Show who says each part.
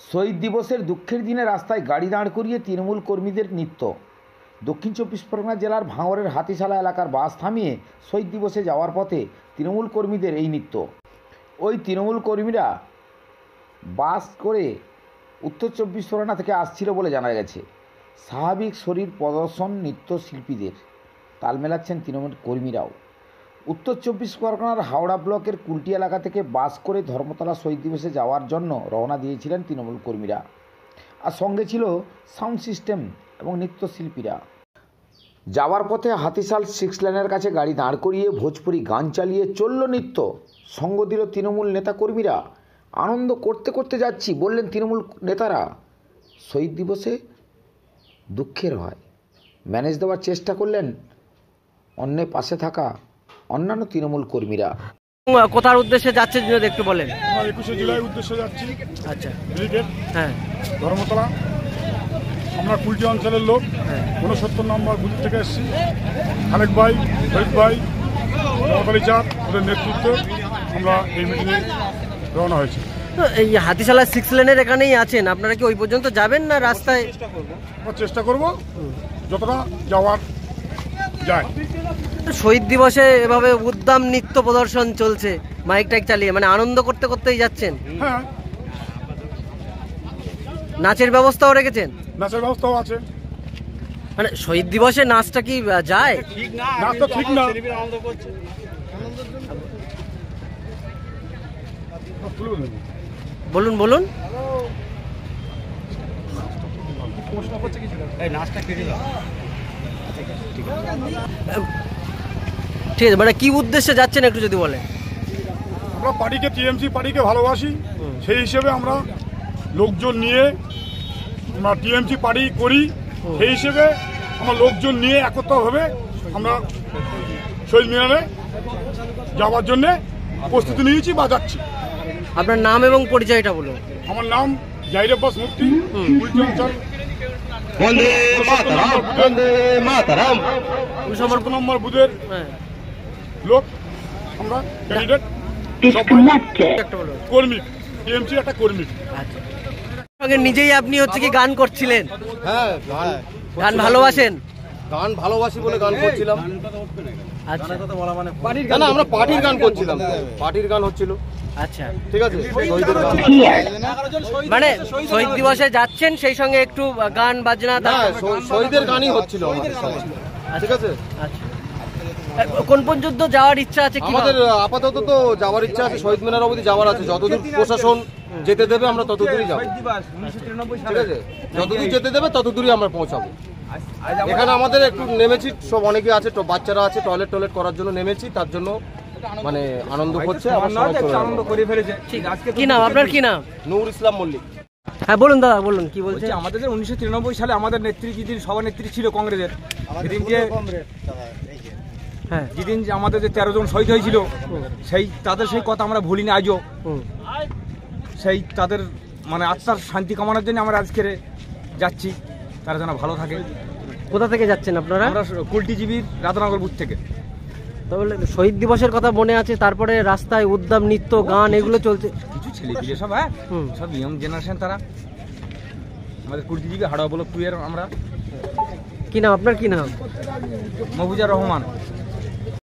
Speaker 1: শহীদ দিবসের দুঃখের দিনে রাস্তায় গাড়ি দাঁড় করিয়ে তৃণমূল কর্মীদের নৃত্য। দক্ষিণ চব্বিশ পরগনা জেলার ভাঙড়ের হাতিশালা এলাকার বাস থামিয়ে শহীদ দিবসে যাওয়ার পথে তৃণমূল কর্মীদের এই নৃত্য। ওই তৃণমূল কর্মীরা বাস করে উত্তর চব্বিশ পরগনা থেকে আসছিল বলে জানা গেছে। স্বাভাবিক শরীর প্রদর্শন নৃত্যশিল্পীদের, তাল মেলাচ্ছেন তৃণমূল কর্মীরাও। উত্তর চব্বিশ পরগনার হাওড়া ব্লকের কুলটি এলাকা থেকে বাস করে ধর্মতলা শহীদ দিবসে যাওয়ার জন্য রওনা দিয়েছিলেন তৃণমূল কর্মীরা, আর সঙ্গে ছিল সাউন্ড সিস্টেম এবং নৃত্যশিল্পীরা। যাওয়ার পথে হাতিশাল 6 লেনের কাছে গাড়ি দাঁড় করিয়ে ভোজপুরি গান চালিয়ে চলল নৃত্য। সঙ্গ দিল তৃণমূল নেতা কর্মীরা। আনন্দ করতে করতে যাচ্ছি বললেন তৃণমূল নেতারা। শহীদ দিবসে দুঃখের হয় ম্যানেজ দেওয়ার চেষ্টা করলেন অন্যের পাশে থাকা অন্যান্য তৃণমূল কর্মীরা।
Speaker 2: কোথার উদ্দেশ্যে যাচ্ছে যদি একটু বলেন।
Speaker 3: 21শে জুলাই উদ্দেশ্যে যাচ্ছি।
Speaker 2: আচ্ছা,
Speaker 3: হ্যাঁ, ধর্মতলা। আমরা কুলটি অঞ্চলের লোক, 69 নম্বর বুথ থেকে এসেছি। খালেক ভাই, শহীদ ভাই, মমতালি চাঁদ ওদের নেতৃত্বে আমরা এই মিটিংয়ে রওনা হয়েছি।
Speaker 2: তো এই হাতিশালা 6 লেনের এখানেই আছেন, আপনারা কি ওই পর্যন্ত যাবেন না রাস্তায়?
Speaker 3: চেষ্টা করব যতটা যাওয়ার যায়।
Speaker 2: শহীদ দিবসে এভাবে উদ্দাম নৃত্য প্রদর্শন চলছে মাইক টাইক চালিয়ে, মানে আনন্দ করতে করতেই যাচ্ছেন?
Speaker 3: হ্যাঁ,
Speaker 2: নাচের ব্যবস্থাও রেখেছেন?
Speaker 3: নাচের ব্যবস্থাও আছে।
Speaker 2: মানে শহীদ দিবসে নাচটা কি যায়?
Speaker 3: নাচ তো ঠিক না।
Speaker 2: বলুন বলুন। ঠিক আছে, মানে কি উদ্দেশ্যে যাচ্ছেন একটু যদি বলেন।
Speaker 3: আমরা পার্টিকে, টিএমসি পার্টিকে ভালোবাসি, সেই হিসেবে আমরা লোকজন নিয়ে আমরা টিএমসি পার্টি করি, সেই হিসেবে আমরা লোকজন নিয়ে একত্রভাবে আমরা শহীদ মিনারে যাওয়ার জন্য প্রস্তুতি নিয়েছি বা যাচ্ছি।
Speaker 2: আপনার নাম এবং পরিচয়টা বলুন।
Speaker 3: আমার নাম জাহির আব্বাস মুফতি, কুলটি অঞ্চল 69 নম্বর বুথের লোক। আমরা ক্যান্ডিডেট কর্মী, টিএমসি একটা কর্মী।
Speaker 2: নিজেই আপনি হচ্ছে কি গান করছিলেন?
Speaker 4: হ্যাঁ,
Speaker 2: গান ভালোবাসেন?
Speaker 4: গান ভালোবাসি বলে গান করছিলাম।
Speaker 2: আচ্ছা,
Speaker 4: না, আমরা পার্টির গান করছিলাম, পার্টির গান হচ্ছিল।
Speaker 2: আচ্ছা,
Speaker 4: ঠিক আছে, শহীদের গান।
Speaker 2: মানে শহীদ দিবসে যাচ্ছেন, সেই সঙ্গে একটু গান বাজনা?
Speaker 4: হ্যাঁ, শহীদের গানই হচ্ছিল আমাদের সঙ্গে। ঠিক আছে।
Speaker 2: আচ্ছা, কোন পর্যন্ত যাওয়ার ইচ্ছা আছে?
Speaker 4: আমাদের আপাতত তো যাওয়ার ইচ্ছা আছে, শহীদ মিনার অবধি যাওয়ার আছে। যতদূর প্রশাসন যেতে দেবে আমরা ততদূরই যাবো। ঠিক আছে, যতদূর যেতে দেবে ততদূরই আমরা পৌঁছাবো। এখানে আমাদের একটু নেমেছি, সব অনেকে আছে, বাচ্চারা আছে, টয়লেট করার জন্য নেমেছি, তার জন্য মানে আনন্দ হচ্ছে।
Speaker 5: আনন্দ করে ফেলেছে।
Speaker 2: কি নাম আপনার? কি নাম?
Speaker 4: নূর ইসলাম মল্লিক।
Speaker 2: হ্যাঁ বলুন দাদা, বলুন কি বলছে।
Speaker 5: আমাদের 1993 সালে আমাদের নেত্রী যেদিন সভানেত্রী ছিল কংগ্রেসের, যেদিন যে
Speaker 2: হ্যাঁ,
Speaker 5: যেদিন যে আমাদের যে 13 জন শহীদ হয়েছিল, সেই তাদের সেই কথা আমরা ভুলিনি আজও। সেই তাদের মানে আত্মার শান্তি কামনার জন্য আমরা আজকে যাচ্ছি, তারা যেন ভালো থাকে।
Speaker 2: কোথা থেকে যাচ্ছেন আপনারা?
Speaker 5: আমরা কুলটিজীবীর রাধানগর বুথ থেকে।
Speaker 2: তাহলে শহীদ দিবসের কথা মনে আছে, তারপরে রাস্তায় উদ্দাম নৃত্য গান এগুলো চলছে?
Speaker 5: কিছু ছেলে পিলে সব, হ্যাঁ, সব ইয়ং জেনারেশন তারা। আমাদের কুলটিজীবী হাওড়া ব্লক 2 এর আমরা।
Speaker 2: কি নাম আপনার? কি নাম?
Speaker 5: মফুজার রহমান।